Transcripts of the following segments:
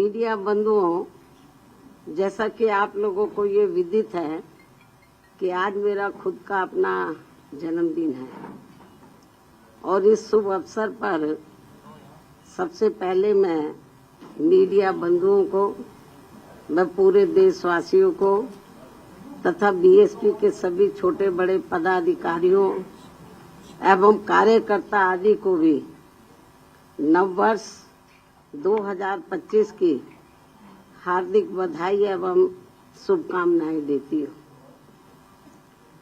Media बंधुओं, जैसा कि आप लोगों को ये विदित है कि आज मेरा खुद का अपना जन्मदिन है और इस शुभ अवसर पर सबसे पहले मैं मीडिया बंधुओं को, मैं पूरे देशवासियों को तथा बीएसपी के सभी छोटे बड़े पदाधिकारियों एवं कार्यकर्ता आदि को भी नववर्ष 2025 की हार्दिक बधाई एवं शुभकामनाएं देती हूँ।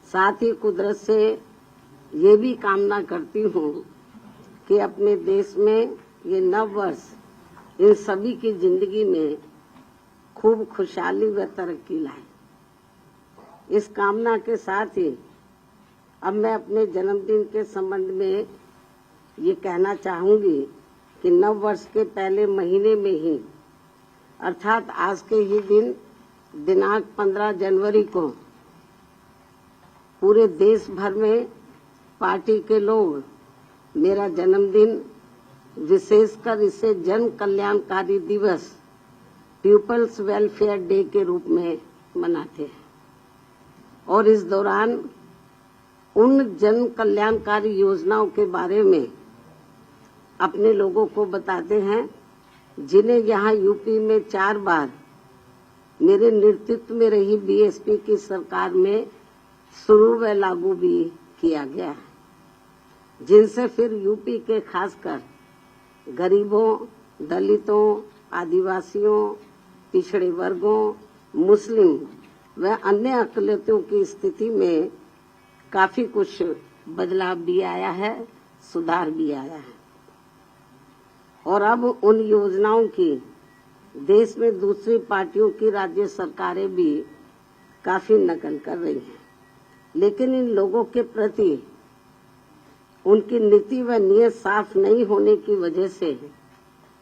साथ ही कुदरत से ये भी कामना करती हूँ कि अपने देश में ये नववर्ष इन सभी की जिंदगी में खूब खुशहाली व तरक्की लाए। इस कामना के साथ ही अब मैं अपने जन्मदिन के संबंध में ये कहना चाहूंगी कि नव वर्ष के पहले महीने में ही अर्थात आज के ही दिन दिनांक 15 जनवरी को पूरे देश भर में पार्टी के लोग मेरा जन्मदिन, विशेषकर इसे जन कल्याणकारी दिवस, पीपल्स वेलफेयर डे के रूप में मनाते हैं और इस दौरान उन जन कल्याणकारी योजनाओं के बारे में अपने लोगों को बताते हैं जिन्हें यहाँ यूपी में 4 बार मेरे नेतृत्व में रही बीएसपी की सरकार में शुरू व लागू भी किया गया है, जिनसे फिर यूपी के खासकर गरीबों, दलितों, आदिवासियों, पिछड़े वर्गों, मुस्लिम व अन्य अकलियतों की स्थिति में काफी कुछ बदलाव भी आया है, सुधार भी आया है और अब उन योजनाओं की देश में दूसरी पार्टियों की राज्य सरकारें भी काफी नकल कर रही हैं, लेकिन इन लोगों के प्रति उनकी नीति व नीयत साफ नहीं होने की वजह से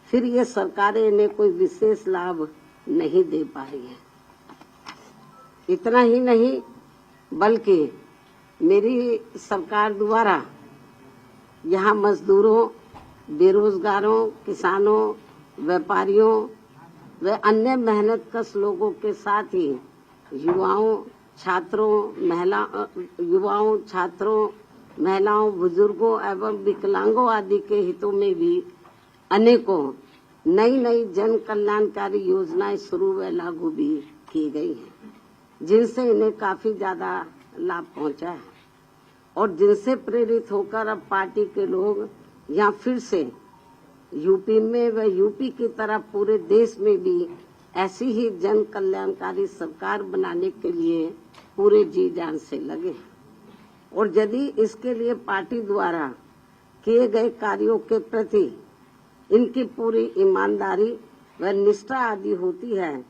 फिर ये सरकारें इन्हें कोई विशेष लाभ नहीं दे पा रही हैं। इतना ही नहीं बल्कि मेरी सरकार द्वारा यहाँ मजदूरों, बेरोजगारों, किसानों, व्यापारियों व अन्य मेहनतकश लोगों के साथ ही युवाओं, महिलाओं, बुजुर्गों एवं विकलांगों आदि के हितों में भी अनेकों नई नई जन कल्याणकारी योजनाएं शुरू व लागू भी की गई हैं, जिनसे इन्हें काफी ज्यादा लाभ पहुंचा है और जिनसे प्रेरित होकर अब पार्टी के लोग यहाँ फिर से यूपी में व यूपी की तरह पूरे देश में भी ऐसी ही जन कल्याणकारी सरकार बनाने के लिए पूरे जी जान से लगे हैं और यदि इसके लिए पार्टी द्वारा किए गए कार्यों के प्रति इनकी पूरी ईमानदारी व निष्ठा आदि होती है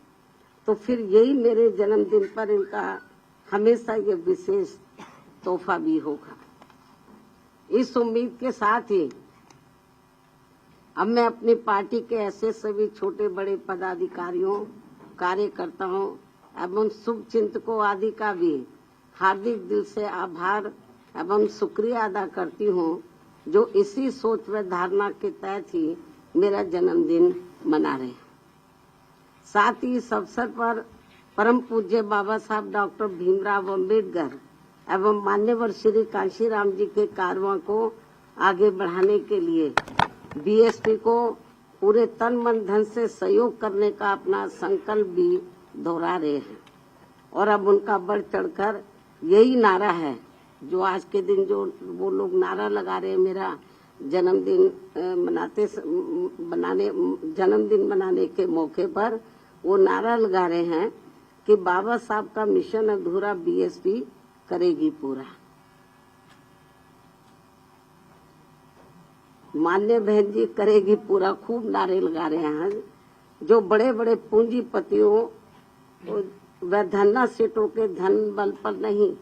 तो फिर यही मेरे जन्मदिन पर इनका हमेशा ये विशेष तोहफा भी होगा। इस उम्मीद के साथ ही अब मैं अपनी पार्टी के ऐसे सभी छोटे बड़े पदाधिकारियों, कार्यकर्ताओं एवं शुभचिंतकों आदि का भी हार्दिक दिल से आभार एवं शुक्रिया अदा करती हूँ जो इसी सोच व धारणा के तहत ही मेरा जन्मदिन मना रहे हैं। साथ ही इस अवसर पर परम पूज्य बाबा साहब डॉक्टर भीमराव अम्बेडकर एवं मान्यवर श्री कांशीराम जी के कारवां को आगे बढ़ाने के लिए बीएसपी को पूरे तन मन धन से सहयोग करने का अपना संकल्प भी दोहरा रहे हैं और अब उनका बढ़ चढ़कर यही नारा है जो आज के दिन जो वो लोग नारा लगा रहे हैं मेरा जन्मदिन मनाने के मौके पर वो नारा लगा रहे हैं कि बाबा साहब का मिशन अधूरा बीएसपी करेगी पूरा। मान्य बहन जी करेगी पूरा, खूब नारे लगा रहे हैं जो बड़े बड़े पूंजीपतियों व धन्ना सेठों के धन बल पर नहीं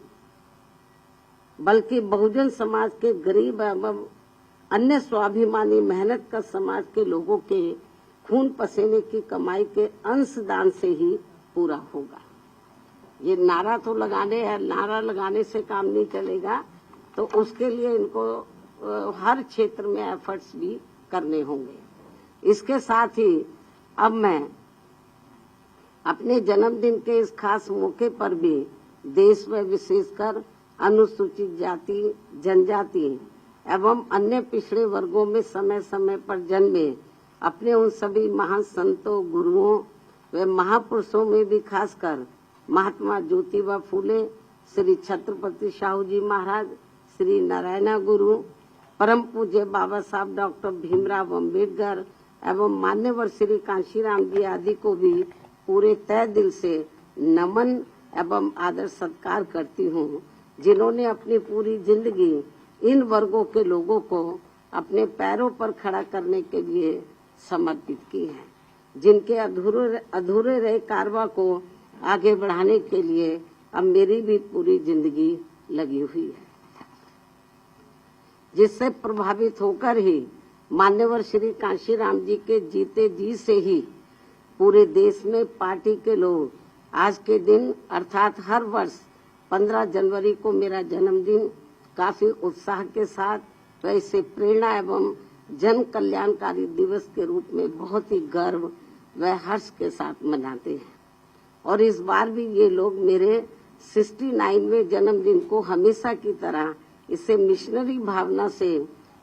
बल्कि बहुजन समाज के गरीब एवं अन्य स्वाभिमानी मेहनत का समाज के लोगों के खून पसीने की कमाई के अंशदान से ही पूरा होगा। ये नारा तो लगाने है, नारा लगाने से काम नहीं चलेगा, तो उसके लिए इनको हर क्षेत्र में एफर्ट्स भी करने होंगे। इसके साथ ही अब मैं अपने जन्मदिन के इस खास मौके पर भी देश में विशेषकर अनुसूचित जाति, जनजाति एवं अन्य पिछड़े वर्गों में समय समय पर जन्मे अपने उन सभी महान संतों, गुरुओं व महापुरुषों में भी खासकर महात्मा ज्योतिबा फूले, श्री छत्रपति शाहू जी महाराज, श्री नारायण गुरु, परम पूज्य बाबा साहब डॉक्टर भीमराव अम्बेडकर एवं मान्यवर श्री कांशीराम जी आदि को भी पूरे तय दिल से नमन एवं आदर सत्कार करती हूँ, जिन्होंने अपनी पूरी जिंदगी इन वर्गों के लोगों को अपने पैरों पर खड़ा करने के लिए समर्पित की है, जिनके अधूरे रहे कारवां को आगे बढ़ाने के लिए अब मेरी भी पूरी जिंदगी लगी हुई है, जिससे प्रभावित होकर ही मान्यवर श्री कांशीराम जी के जीते जी से ही पूरे देश में पार्टी के लोग आज के दिन अर्थात हर वर्ष 15 जनवरी को मेरा जन्मदिन काफी उत्साह के साथ वैसे प्रेरणा एवं जन कल्याणकारी दिवस के रूप में बहुत ही गर्व व हर्ष के साथ मनाते हैं। और इस बार भी ये लोग मेरे 69वें जन्मदिन को हमेशा की तरह इसे मिशनरी भावना से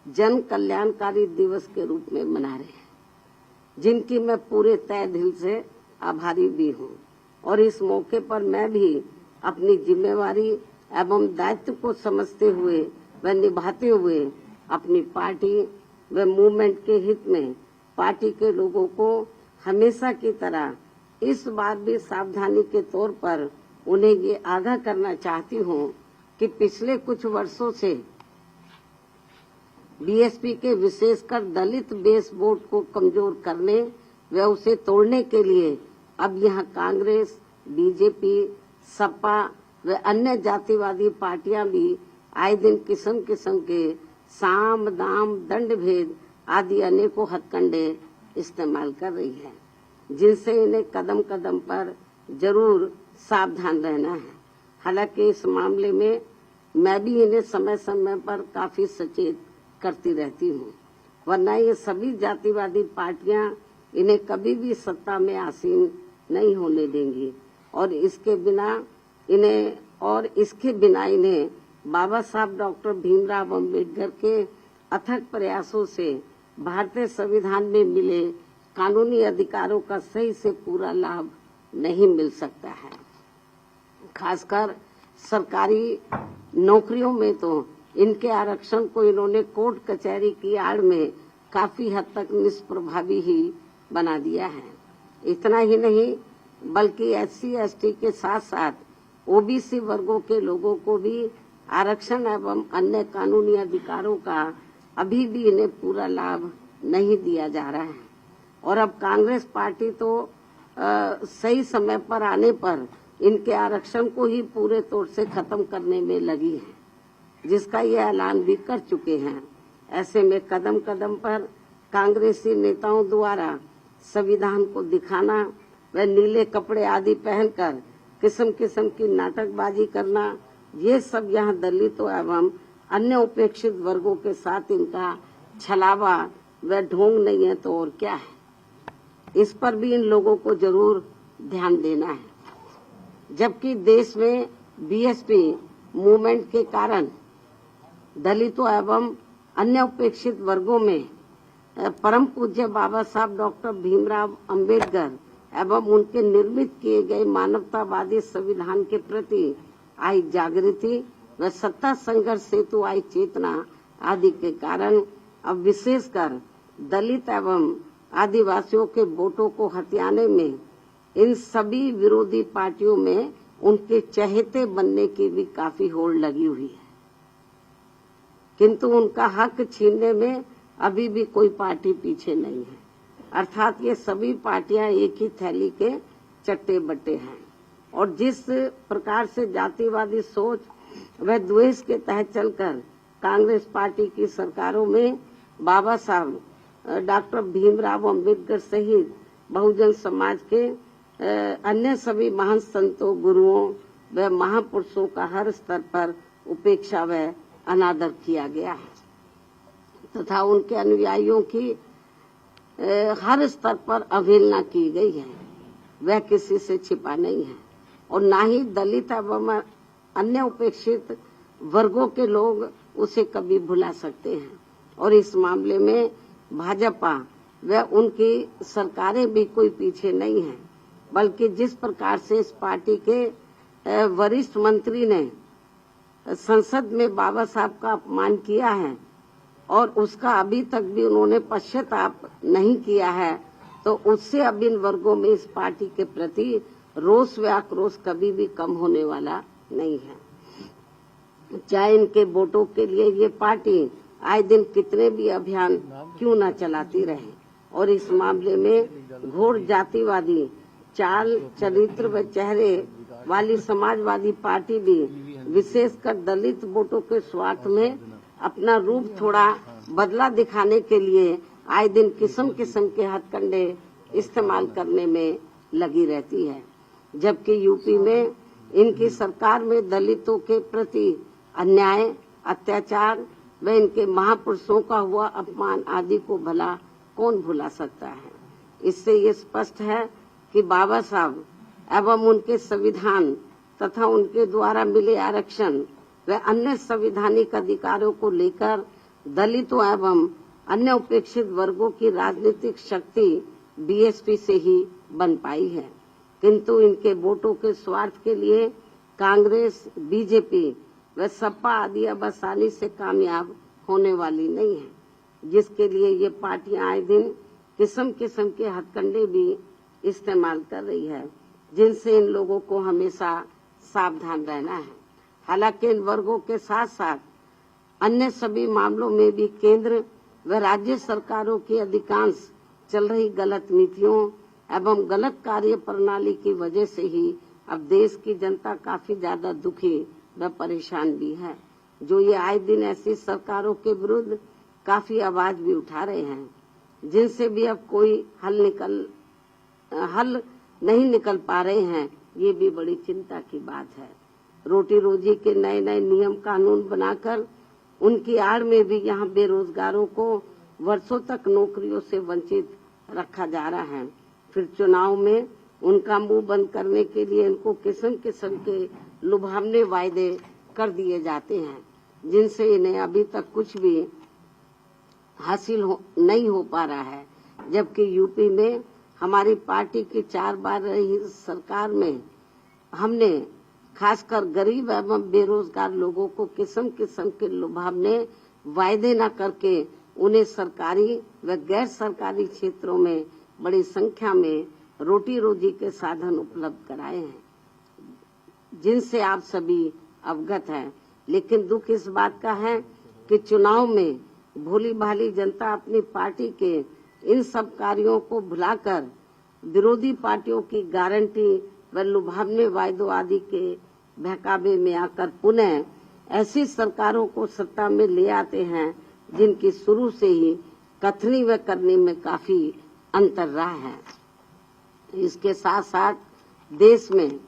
जन कल्याणकारी दिवस के रूप में मना रहे हैं, जिनकी मैं पूरे तय दिल से आभारी भी हूँ। और इस मौके पर मैं भी अपनी जिम्मेवारी एवं दायित्व को समझते हुए व निभाते हुए अपनी पार्टी व मूवमेंट के हित में पार्टी के लोगों को हमेशा की तरह इस बार भी सावधानी के तौर पर उन्हें ये आगाह करना चाहती हूँ कि पिछले कुछ वर्षों से बीएसपी के विशेषकर दलित बेस वोट को कमजोर करने व उसे तोड़ने के लिए अब यहाँ कांग्रेस, बीजेपी, सपा व अन्य जातिवादी पार्टियां भी आए दिन किस्म किस्म के साम दाम दंड भेद आदि अनेकों हथकंडे इस्तेमाल कर रही है, जिनसे इन्हें कदम कदम पर जरूर सावधान रहना है। हालांकि इस मामले में मैं भी इन्हें समय समय पर काफी सचेत करती रहती हूँ, वरना ये सभी जातिवादी पार्टियां इन्हें कभी भी सत्ता में आसीन नहीं होने देंगी और इसके बिना इन्हें बाबा साहब डॉक्टर भीमराव अम्बेडकर के अथक प्रयासों से भारतीय संविधान में मिले कानूनी अधिकारों का सही से पूरा लाभ नहीं मिल सकता है। खासकर सरकारी नौकरियों में तो इनके आरक्षण को इन्होंने कोर्ट कचहरी की आड़ में काफी हद तक निष्प्रभावी ही बना दिया है। इतना ही नहीं बल्कि SC ST के साथ साथ OBC वर्गों के लोगों को भी आरक्षण एवं अन्य कानूनी अधिकारों का अभी भी इन्हें पूरा लाभ नहीं दिया जा रहा है। और अब कांग्रेस पार्टी तो सही समय पर आने पर इनके आरक्षण को ही पूरे तौर से खत्म करने में लगी है, जिसका ये ऐलान भी कर चुके हैं। ऐसे में कदम कदम पर कांग्रेसी नेताओं द्वारा संविधान को दिखाना व नीले कपड़े आदि पहनकर किस्म किस्म की नाटकबाजी करना, ये सब यहाँ दलितों एवं अन्य उपेक्षित वर्गों के साथ इनका छलावा व ढोंग नहीं है तो और क्या है। इस पर भी इन लोगों को जरूर ध्यान देना है। जबकि देश में बीएसपी मूवमेंट के कारण दलितों एवं अन्य उपेक्षित वर्गों में परम पूज्य बाबा साहब डॉक्टर भीमराव अम्बेडकर एवं उनके निर्मित किए गए मानवतावादी संविधान के प्रति आई जागृति व सत्ता संघर्ष हेतु आई चेतना आदि के कारण अब विशेषकर दलित एवं आदिवासियों के वोटों को हथियाने में इन सभी विरोधी पार्टियों में उनके चहेते बनने की भी काफी होड़ लगी हुई है, किंतु उनका हक छीनने में अभी भी कोई पार्टी पीछे नहीं है। अर्थात ये सभी पार्टियां एक ही थैली के चट्टे बट्टे हैं और जिस प्रकार से जातिवादी सोच व द्वेष के तहत चलकर कांग्रेस पार्टी की सरकारों में बाबा साहब डॉक्टर भीमराव अम्बेडकर सहित बहुजन समाज के अन्य सभी महान संतों, गुरुओं व महापुरुषों का हर स्तर पर उपेक्षा व अनादर किया गया है तथा उनके अनुयायियों की हर स्तर पर अवहेलना की गई है। वह किसी से छिपा नहीं है और ना ही दलित एवं अन्य उपेक्षित वर्गों के लोग उसे कभी भुला सकते हैं। और इस मामले में भाजपा व उनकी सरकारें भी कोई पीछे नहीं है, बल्कि जिस प्रकार से इस पार्टी के वरिष्ठ मंत्री ने संसद में बाबा साहब का अपमान किया है और उसका अभी तक भी उन्होंने पश्चाताप नहीं किया है, तो उससे अब इन वर्गों में इस पार्टी के प्रति रोष व आक्रोश कभी भी कम होने वाला नहीं है। चाहे इनके वोटों के लिए ये पार्टी आए दिन कितने भी अभियान क्यों न चलाती रहे और इस मामले में घोर जातिवादी चाल चरित्र व चेहरे वाली समाजवादी पार्टी भी विशेषकर दलित वोटों के स्वार्थ में अपना रूप थोड़ा बदला दिखाने के लिए आए दिन किस्म किस्म के हथकंडे इस्तेमाल करने में लगी रहती है। जबकि यूपी में इनकी सरकार में दलितों के प्रति अन्याय, अत्याचार व इनके महापुरुषों का हुआ अपमान आदि को भला कौन भुला सकता है। इससे ये स्पष्ट है कि बाबा साहब एवं उनके संविधान तथा उनके द्वारा मिले आरक्षण व अन्य संवैधानिक अधिकारों को लेकर दलितों एवं अन्य उपेक्षित वर्गों की राजनीतिक शक्ति बीएसपी से ही बन पाई है, किंतु इनके वोटों के स्वार्थ के लिए कांग्रेस, बीजेपी व सपा आदि अब आसानी से कामयाब होने वाली नहीं है, जिसके लिए ये पार्टियां आए दिन किस्म किस्म के हथकंडे भी इस्तेमाल कर रही है, जिनसे इन लोगों को हमेशा सावधान रहना है। हालांकि इन वर्गों के साथ साथ अन्य सभी मामलों में भी केंद्र व राज्य सरकारों की अधिकांश चल रही गलत नीतियों एवं गलत कार्य प्रणाली की वजह से ही अब देश की जनता काफी ज्यादा दुखी व परेशान भी है, जो ये आए दिन ऐसी सरकारों के विरुद्ध काफी आवाज भी उठा रहे हैं, जिनसे भी अब कोई हल नहीं निकल पा रहे हैं। ये भी बड़ी चिंता की बात है। रोटी रोजी के नए नए नियम कानून बनाकर उनकी आड़ में भी यहाँ बेरोजगारों को वर्षों तक नौकरियों से वंचित रखा जा रहा है। फिर चुनाव में उनका मुंह बंद करने के लिए इनको किस्म किस्म के लुभावने वायदे कर दिए जाते हैं, जिनसे इन्हें अभी तक कुछ भी हासिल नहीं हो पा रहा है। जबकि यूपी में हमारी पार्टी की 4 बार रही सरकार में हमने खासकर गरीब एवं बेरोजगार लोगों को किस्म किस्म के लुभावने वायदे न करके उन्हें सरकारी व गैर सरकारी क्षेत्रों में बड़ी संख्या में रोटी रोजी के साधन उपलब्ध कराए हैं, जिनसे आप सभी अवगत हैं। लेकिन दुख इस बात का है कि चुनाव में भोली भाली जनता अपनी पार्टी के इन सब कार्यों को भुलाकर विरोधी पार्टियों की गारंटी व लुभावने वायदों आदि के बहकावे में आकर पुनः ऐसी सरकारों को सत्ता में ले आते हैं, जिनकी शुरू से ही कथनी व करनी में काफी अंतर रहा है। इसके साथ साथ देश में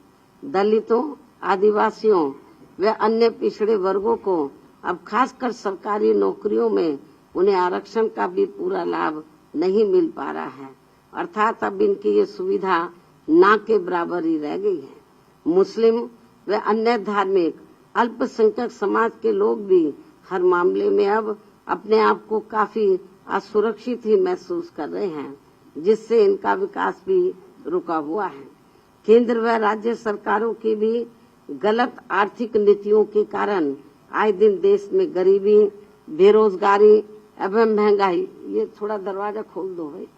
दलितों, आदिवासियों व अन्य पिछड़े वर्गों को अब खासकर सरकारी नौकरियों में उन्हें आरक्षण का भी पूरा लाभ नहीं मिल पा रहा है, अर्थात अब इनकी ये सुविधा ना के बराबर ही रह गई है। मुस्लिम व अन्य धार्मिक अल्पसंख्यक समाज के लोग भी हर मामले में अब अपने आप को काफी असुरक्षित ही महसूस कर रहे हैं, जिससे इनका विकास भी रुका हुआ है। केंद्र व राज्य सरकारों की भी गलत आर्थिक नीतियों के कारण आए दिन देश में गरीबी, बेरोजगारी एवं महंगाई। ये थोड़ा दरवाजा खोल दो भाई,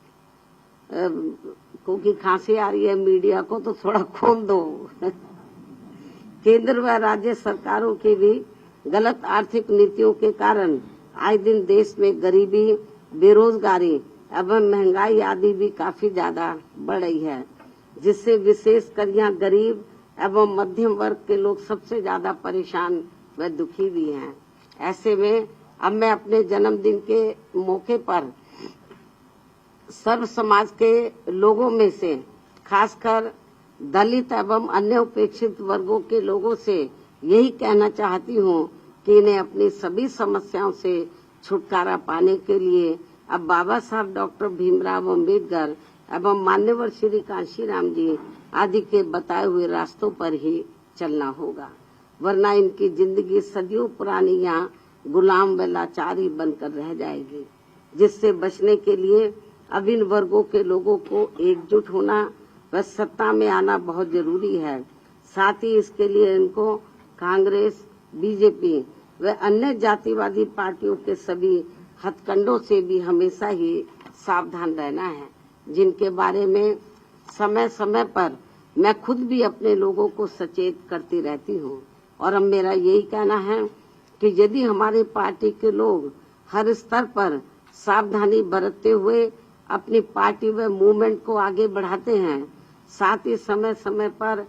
क्योंकि खांसी आ रही है मीडिया को, तो थोड़ा खोल दो। केंद्र व राज्य सरकारों की भी गलत आर्थिक नीतियों के कारण आए दिन देश में गरीबी, बेरोजगारी एवं महंगाई आदि भी काफी ज्यादा बढ़ रही है, जिससे विशेषकर यहाँ गरीब एवं मध्यम वर्ग के लोग सबसे ज्यादा परेशान व दुखी भी हैं। ऐसे में अब मैं अपने जन्मदिन के मौके पर सर्व समाज के लोगों में से खासकर दलित एवं अन्य उपेक्षित वर्गों के लोगों से यही कहना चाहती हूँ कि इन्हें अपनी सभी समस्याओं से छुटकारा पाने के लिए अब बाबा साहब डॉक्टर भीमराव अम्बेडकर एवं मान्यवर श्री कांशीराम जी आदि के बताए हुए रास्तों पर ही चलना होगा, वरना इनकी जिंदगी सदियों पुरानी यहाँ गुलाम व लाचारी बनकर रह जाएगी। जिससे बचने के लिए अब इन वर्गों के लोगों को एकजुट होना व सत्ता में आना बहुत जरूरी है। साथ ही इसके लिए इनको कांग्रेस, बीजेपी व अन्य जातिवादी पार्टियों के सभी हथकंडों से भी हमेशा ही सावधान रहना है, जिनके बारे में समय समय पर मैं खुद भी अपने लोगों को सचेत करती रहती हूँ। और अब मेरा यही कहना है कि यदि हमारी पार्टी के लोग हर स्तर पर सावधानी बरतते हुए अपनी पार्टी व मूवमेंट को आगे बढ़ाते हैं, साथ ही समय समय पर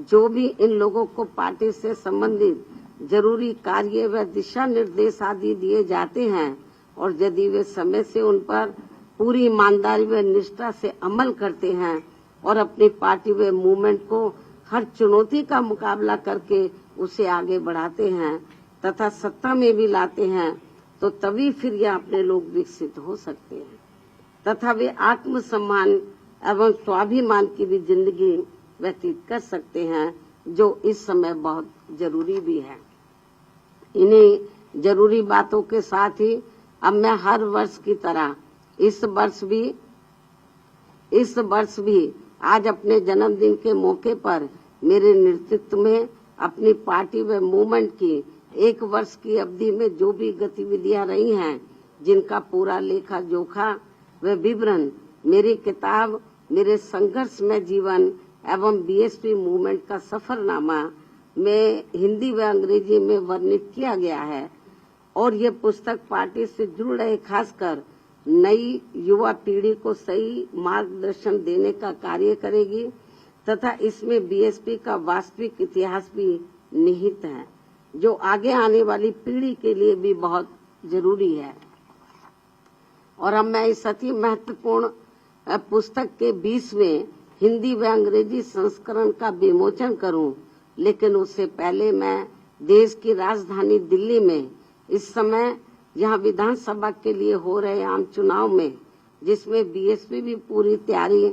जो भी इन लोगों को पार्टी से संबंधित जरूरी कार्य व दिशा निर्देश आदि दिए जाते हैं और यदि वे समय से उन पर पूरी ईमानदारी व निष्ठा से अमल करते हैं और अपनी पार्टी व मूवमेंट को हर चुनौती का मुकाबला करके उसे आगे बढ़ाते हैं तथा सत्ता में भी लाते हैं, तो तभी फिर यह अपने लोग विकसित हो सकते हैं तथा वे आत्मसम्मान एवं स्वाभिमान की भी जिंदगी व्यतीत कर सकते हैं, जो इस समय बहुत जरूरी भी है। इन्हीं जरूरी बातों के साथ ही अब मैं हर वर्ष की तरह इस वर्ष भी आज अपने जन्मदिन के मौके पर मेरे नेतृत्व में अपनी पार्टी व मूवमेंट की 1 वर्ष की अवधि में जो भी गतिविधियां रही हैं, जिनका पूरा लेखा जोखा व विवरण मेरी किताब मेरे संघर्षमय जीवन एवं बीएसपी मूवमेंट का सफरनामा में हिंदी व अंग्रेजी में वर्णित किया गया है। और ये पुस्तक पार्टी से जुड़ रहे खासकर नई युवा पीढ़ी को सही मार्गदर्शन देने का कार्य करेगी तथा इसमें बीएसपी का वास्तविक इतिहास भी निहित है, जो आगे आने वाली पीढ़ी के लिए भी बहुत जरूरी है। और अब मैं इस अति महत्वपूर्ण पुस्तक के 20वें हिंदी व अंग्रेजी संस्करण का विमोचन करूं, लेकिन उससे पहले मैं देश की राजधानी दिल्ली में इस समय यहाँ विधानसभा के लिए हो रहे आम चुनाव में, जिसमें बीएसपी भी पूरी तैयारी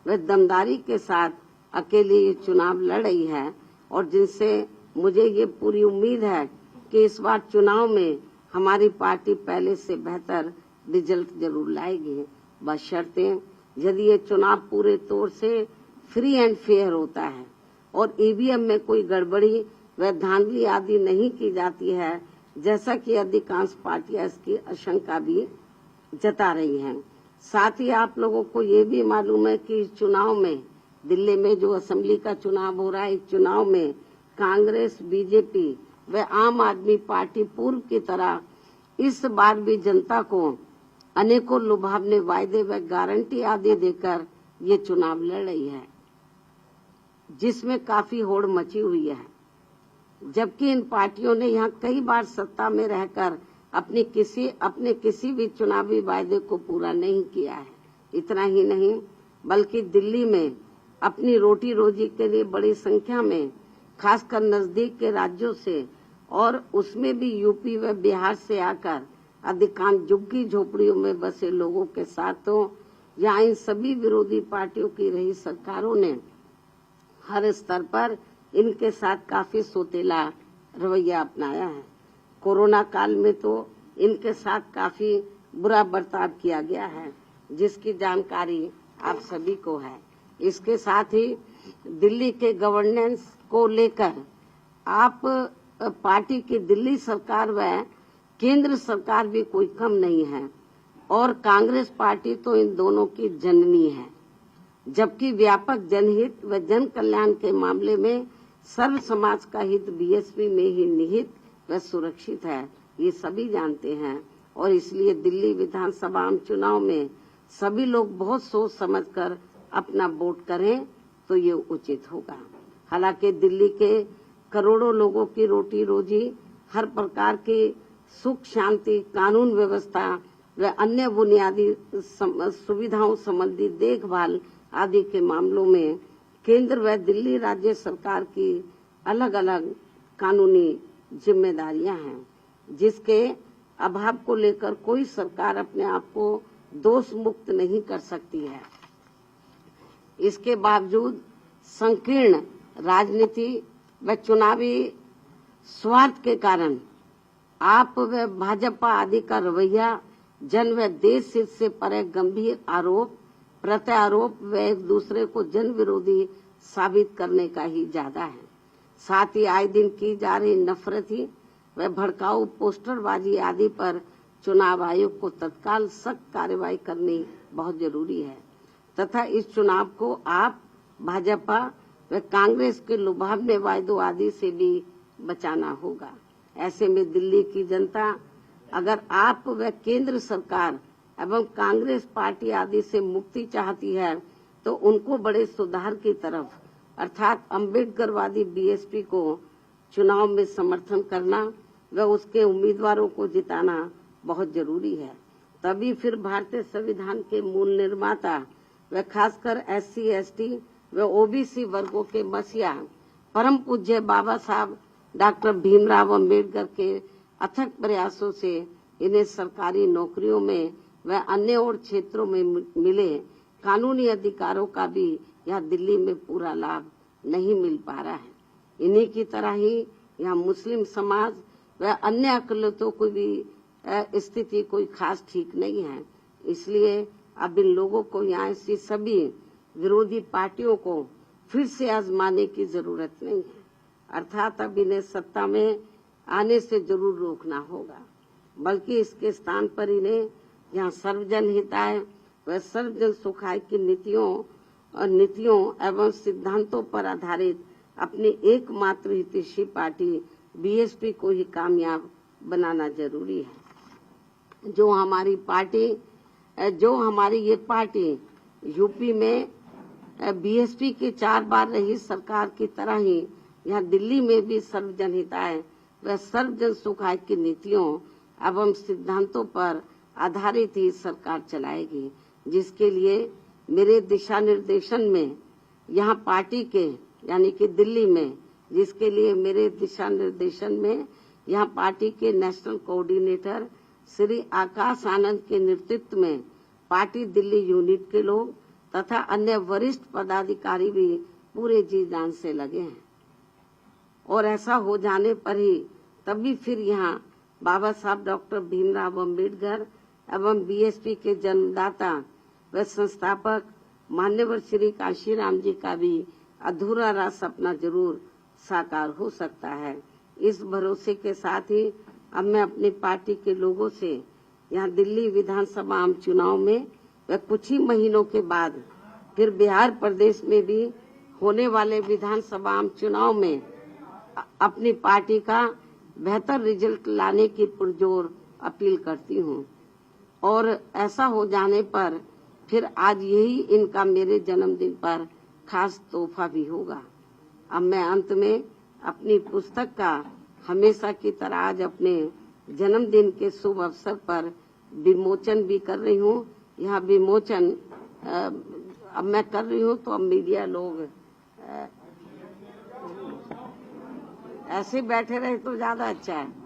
व दमदारी के साथ अकेले ये चुनाव लड़ रही है और जिनसे मुझे ये पूरी उम्मीद है कि इस बार चुनाव में हमारी पार्टी पहले से बेहतर रिजल्ट जरूर लाएगी, बशर्ते यदि ये चुनाव पूरे तौर से फ्री एंड फेयर होता है और ईवीएम में कोई गड़बड़ी व धांधली आदि नहीं की जाती है, जैसा कि अधिकांश पार्टियां इसकी आशंका भी जता रही हैं। साथ ही आप लोगों को ये भी मालूम है कि इस चुनाव में दिल्ली में जो असेंबली का चुनाव हो रहा है, इस चुनाव में कांग्रेस, बीजेपी व आम आदमी पार्टी पूर्व की तरह इस बार भी जनता को अनेकों लुभावने वायदे व गारंटी आदि देकर ये चुनाव लड़ रही है, जिसमें काफी होड़ मची हुई है। जबकि इन पार्टियों ने यहाँ कई बार सत्ता में रहकर अपने किसी भी चुनावी वायदे को पूरा नहीं किया है। इतना ही नहीं बल्कि दिल्ली में अपनी रोटी रोजी के लिए बड़ी संख्या में खासकर नजदीक के राज्यों से और उसमें भी यूपी व बिहार से आकर अधिकांश झुग्गी झोपड़ियों में बसे लोगों के साथ तो यहाँ इन सभी विरोधी पार्टियों की रही सरकारों ने हर स्तर पर इनके साथ काफी सोतेला रवैया अपनाया है। कोरोना काल में तो इनके साथ काफी बुरा बर्ताव किया गया है, जिसकी जानकारी आप सभी को है। इसके साथ ही दिल्ली के गवर्नेंस को लेकर आप पार्टी की दिल्ली सरकार व केंद्र सरकार भी कोई कम नहीं है और कांग्रेस पार्टी तो इन दोनों की जननी है, जबकि व्यापक जनहित व जन कल्याण के मामले में सर्व समाज का हित बीएसपी में ही निहित व सुरक्षित है, ये सभी जानते हैं। और इसलिए दिल्ली विधानसभा आम चुनाव में सभी लोग बहुत सोच समझकर अपना वोट करें तो ये उचित होगा। हालांकि दिल्ली के करोड़ों लोगों की रोटी रोजी, हर प्रकार की सुख शांति, कानून व्यवस्था व अन्य बुनियादी सुविधाओं संबंधी देखभाल आदि के मामलों में केंद्र व दिल्ली राज्य सरकार की अलग अलग कानूनी जिम्मेदारियां हैं, जिसके अभाव को लेकर कोई सरकार अपने आप को दोष मुक्त नहीं कर सकती है। इसके बावजूद संकीर्ण राजनीति व चुनावी स्वार्थ के कारण आप व भाजपा आदि का रवैया जन व देश हित से परे गंभीर आरोप प्रत्यारोप व एक दूसरे को जन विरोधी साबित करने का ही ज्यादा है। साथ ही आए दिन की जा रही नफरती व भड़काऊ पोस्टरबाजी आदि पर चुनाव आयोग को तत्काल सख्त कार्रवाई करनी बहुत जरूरी है तथा इस चुनाव को आप भाजपा व कांग्रेस के लुभावने वायदों आदि से भी बचाना होगा। ऐसे में दिल्ली की जनता अगर आप व केंद्र सरकार एवं कांग्रेस पार्टी आदि से मुक्ति चाहती है तो उनको बड़े सुधार की तरफ अर्थात अम्बेडकरवादी बीएसपी को चुनाव में समर्थन करना व उसके उम्मीदवारों को जिताना बहुत जरूरी है। तभी फिर भारतीय संविधान के मूल निर्माता व खासकर SC ST व OBC वर्गों के मसीहा परम पूज्य बाबा साहब डॉक्टर भीमराव अम्बेडकर के अथक प्रयासों से इन्हें सरकारी नौकरियों में व अन्य और क्षेत्रों में मिले कानूनी अधिकारों का भी यहाँ दिल्ली में पूरा लाभ नहीं मिल पा रहा है। इन्हीं की तरह ही यहाँ मुस्लिम समाज व अन्य अकलियतों की भी स्थिति कोई खास ठीक नहीं है। इसलिए अब इन लोगों को यहाँ ऐसी सभी विरोधी पार्टियों को फिर से आजमाने की जरूरत नहीं है, अर्थात अब इन्हें सत्ता में आने से जरूर रोकना होगा, बल्कि इसके स्थान पर इन्हें यहाँ सर्वजन हिताय व सर्वजन सुखाय की नीतियों एवं सिद्धांतों पर आधारित अपनी एकमात्र हितैषी पार्टी बीएसपी को ही कामयाब बनाना जरूरी है। जो हमारी ये पार्टी यूपी में बीएसपी की 4 बार रही सरकार की तरह ही यहाँ दिल्ली में भी सर्वजन हिताय व सर्वजन सुखाय की नीतियों एवं सिद्धांतों पर आधारित ही सरकार चलाएगी, जिसके लिए मेरे दिशा निर्देशन में यहाँ पार्टी के यानी कि दिल्ली में जिसके लिए मेरे दिशा निर्देशन में यहाँ पार्टी के नेशनल कोऑर्डिनेटर श्री आकाश आनंद के नेतृत्व में पार्टी दिल्ली यूनिट के लोग तथा अन्य वरिष्ठ पदाधिकारी भी पूरे जी जान से लगे हैं। और ऐसा हो जाने पर ही तभी फिर यहाँ बाबा साहब डॉक्टर भीमराव अम्बेडकर एवं बीएसपी के जन्मदाता व संस्थापक मान्यवर श्री कांशीराम जी का भी अधूरा रहा सपना जरूर साकार हो सकता है। इस भरोसे के साथ ही अब मैं अपनी पार्टी के लोगों से यहाँ दिल्ली विधानसभा आम चुनाव में व कुछ ही महीनों के बाद फिर बिहार प्रदेश में भी होने वाले विधानसभा आम चुनाव में अपनी पार्टी का बेहतर रिजल्ट लाने की पुरजोर अपील करती हूँ। और ऐसा हो जाने पर फिर आज यही इनका मेरे जन्मदिन पर खास तोहफा भी होगा। अब मैं अंत में अपनी पुस्तक का हमेशा की तरह आज अपने जन्मदिन के शुभ अवसर पर विमोचन भी कर रही हूँ। यह विमोचन अब मैं कर रही हूँ तो अब मीडिया लोग ऐसे बैठे रहे तो ज्यादा अच्छा है।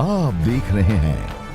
आप देख रहे हैं